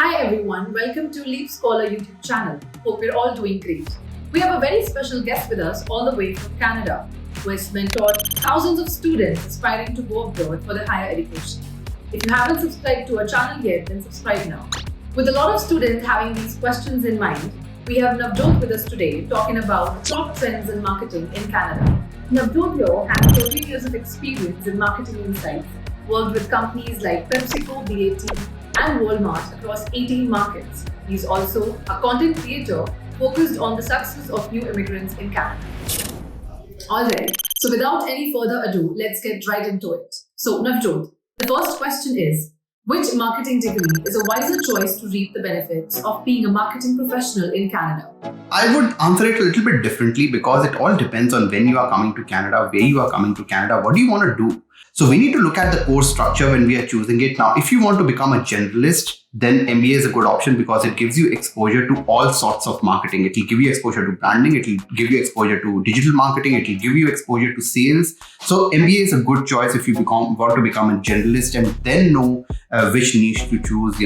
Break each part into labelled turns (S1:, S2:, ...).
S1: Hi everyone, welcome to LeapScholar YouTube channel. Hope you're all doing great. We have a very special guest with us all the way from Canada, who has mentored thousands of students aspiring to go abroad for their higher education. If you haven't subscribed to our channel yet, then subscribe now. With a lot of students having these questions in mind, we have Navjot with us today talking about top trends in marketing in Canada. Navjot here has 13 years of experience in marketing insights, worked with companies like PepsiCo, BAT, and Walmart across 18 markets. He's also a content creator focused on the success of new immigrants in Canada. Alright, so without any further ado, let's get right into it. So Navjot, the first question is, which marketing degree is a wiser choice to reap the benefits of being a marketing professional in Canada?
S2: I would answer it a little bit differently because it all depends on when you are coming to Canada, where you are coming to Canada, what do you want to do? So we need to look at the course structure when we are choosing it. Now, if you want to become a generalist, then MBA is a good option because it gives you exposure to all sorts of marketing. It will give you exposure to branding. It will give you exposure to digital marketing. It will give you exposure to sales. So MBA is a good choice if you want to become a generalist and then know which niche to choose,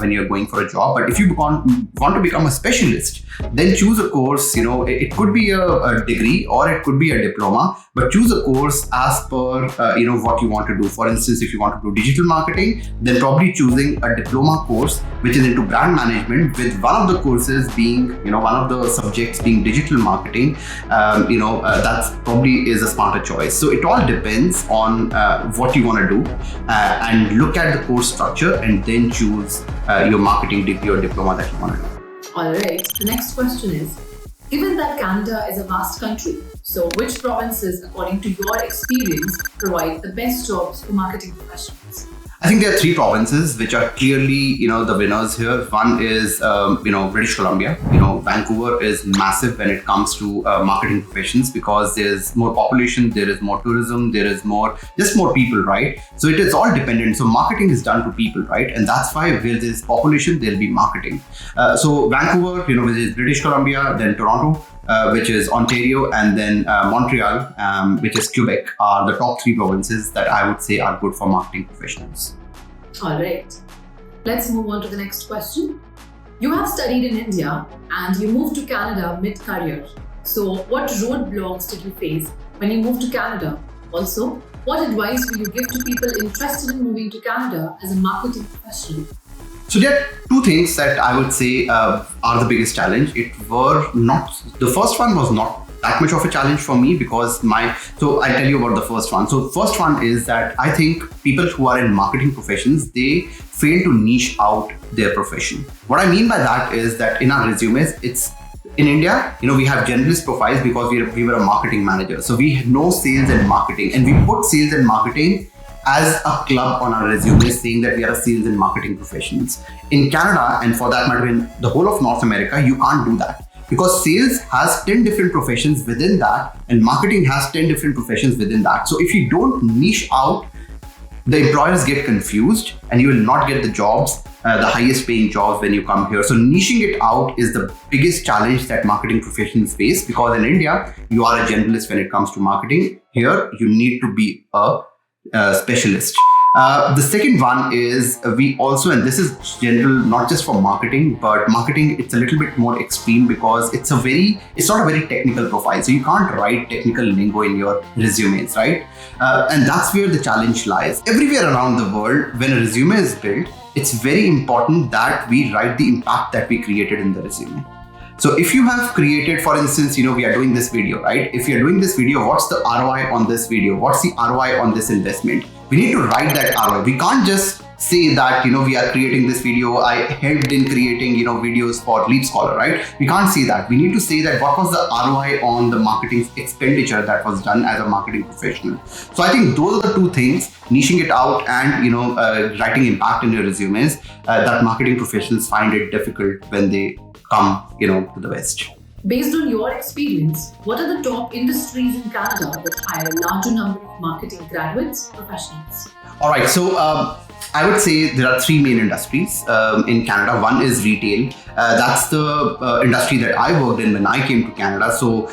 S2: when you're going for a job. But if you want to become a specialist, then choose a course. It could be a degree or it could be a diploma, but choose a course as per, what you want to do. For instance, if you want to do digital marketing, then probably choosing a diploma course which is into brand management, with one of the courses being, one of the subjects being digital marketing, that's probably is a smarter choice. So it all depends on what you want to do and look at the course structure and then choose your marketing degree or diploma that you want to do.
S1: Alright, the next question is, given that Canada is a vast country, so which provinces, according to your experience, provide the best jobs for marketing professionals?
S2: I think there are three provinces which are clearly, the winners here. One is, British Columbia. Vancouver is massive when it comes to marketing professions because there's more population, there is more tourism, there is more people, right? So it is all dependent. So marketing is done to people, right? And that's why where there's population, there'll be marketing. So Vancouver, which is British Columbia, then Toronto, which is Ontario, and then Montreal, which is Quebec, are the top three provinces that I would say are good for marketing professionals.
S1: All right. Let's move on to the next question. You have studied in India and you moved to Canada mid-career. So what roadblocks did you face when you moved to Canada? Also, what advice will you give to people interested in moving to Canada as a marketing professional?
S2: So there are two things that I would say are the biggest challenge. The first one was not that much of a challenge for me because so I'll tell you about the first one. So first one is that I think people who are in marketing professions, they fail to niche out their profession. What I mean by that is that in our resumes, in India, we have generalist profiles because we were a marketing manager. So we know sales and marketing, and we put sales and marketing as a club on our resume saying that we are a sales and marketing professionals. In Canada, and for that matter in the whole of North America, you can't do that because sales has 10 different professions within that and marketing has 10 different professions within that. So if you don't niche out, the employers get confused and you will not get the jobs, the highest paying jobs when you come here. So niching it out is the biggest challenge that marketing professionals face because in India, you are a generalist when it comes to marketing. Here, you need to be a specialist. The second one is we also, and this is general, not just for marketing, but marketing, it's a little bit more extreme because it's not a very technical profile. So you can't write technical lingo in your resumes, right? And that's where the challenge lies. Everywhere around the world, when a resume is built, it's very important that we write the impact that we created in the resume. So if you have created, for instance, we are doing this video, right? If you're doing this video, what's the ROI on this video? What's the ROI on this investment? We need to write that ROI. We can't just say that, we are creating this video. I helped in creating, videos for LeapScholar, right? We can't say that. We need to say that what was the ROI on the marketing expenditure that was done as a marketing professional. So I think those are the two things, niching it out and, writing impact in your resumes that marketing professionals find it difficult when they come, to the West.
S1: Based on your experience, what are the top industries in Canada that hire a larger number of marketing graduates, professionals?
S2: All right. So I would say there are three main industries in Canada. One is retail. That's the industry that I worked in when I came to Canada. So,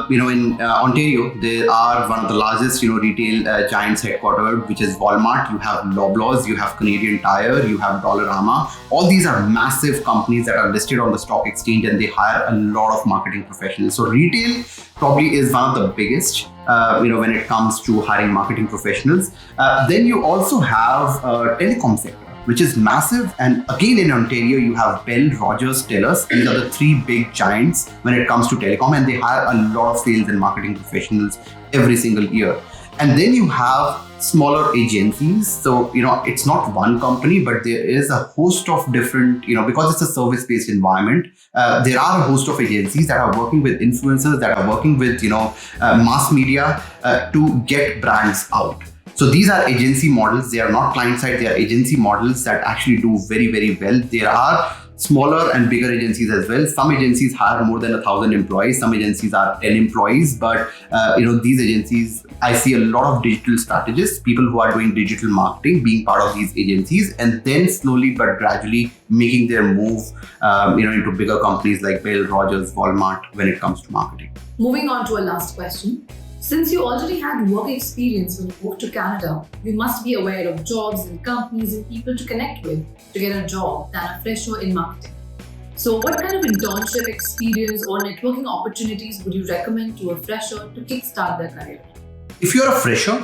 S2: in Ontario, they are one of the largest, retail giants headquartered, which is Walmart. You have Loblaws, you have Canadian Tire, you have Dollarama. All these are massive companies that are listed on the stock exchange, and they hire a lot of marketing professionals. So, retail probably is one of the biggest. When it comes to hiring marketing professionals. Then you also have telecom sector, which is massive. And again, in Ontario, you have Bell, Rogers, TELUS. These are the three big giants when it comes to telecom, and they hire a lot of sales and marketing professionals every single year. And then you have smaller agencies. So, it's not one company, but there is a host of different, because it's a service-based environment, there are a host of agencies that are working with influencers, that are working with, mass media to get brands out. So these are agency models. They are not client-side. They are agency models that actually do very, very well. There are smaller and bigger agencies as well. Some agencies hire more than 1,000 employees. Some agencies are 10 employees. But, these agencies, I see a lot of digital strategists, people who are doing digital marketing, being part of these agencies, and then slowly but gradually making their move, into bigger companies like Bell, Rogers, Walmart when it comes to marketing.
S1: Moving on to our last question. Since you already had work experience when you moved to Canada, you must be aware of jobs and companies and people to connect with to get a job than a fresher in marketing. So what kind of internship experience or networking opportunities would you recommend to a fresher to kickstart their career?
S2: If you're a fresher,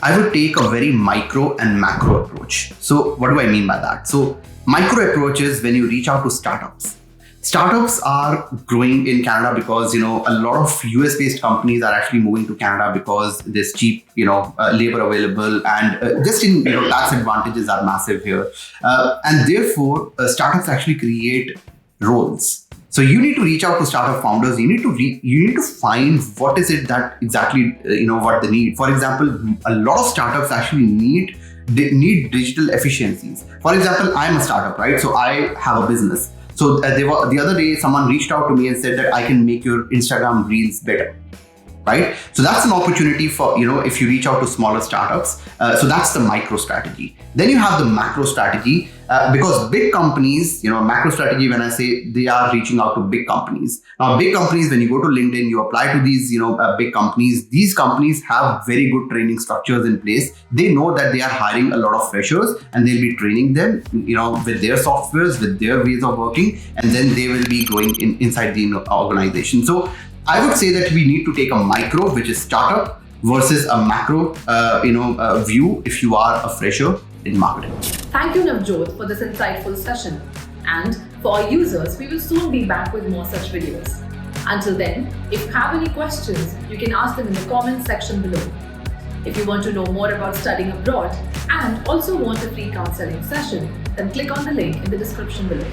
S2: I would take a very micro and macro approach. So what do I mean by that? So micro approach is when you reach out to startups. Startups are growing in Canada because, a lot of US-based companies are actually moving to Canada because there's cheap, labor available, and just in, tax advantages are massive here. And therefore, startups actually create roles. So you need to reach out to startup founders. You need to find what is it that exactly, what they need. For example, a lot of startups actually need digital efficiencies. For example, I'm a startup, right? So I have a business. So the other day, someone reached out to me and said that I can make your Instagram reels better, right? So that's an opportunity for, if you reach out to smaller startups. So that's the micro strategy. Then you have the macro strategy because big companies, macro strategy, when I say they are reaching out to big companies. Now, big companies, when you go to LinkedIn, you apply to these, big companies. These companies have very good training structures in place. They know that they are hiring a lot of freshers and they'll be training them, with their softwares, with their ways of working, and then they will be growing inside the organization. So I would say that we need to take a micro, which is startup, versus a macro, view if you are a fresher in marketing.
S1: Thank you, Navjot, for this insightful session. And for our users, we will soon be back with more such videos. Until then, if you have any questions, you can ask them in the comment section below. If you want to know more about studying abroad and also want a free counseling session, then click on the link in the description below.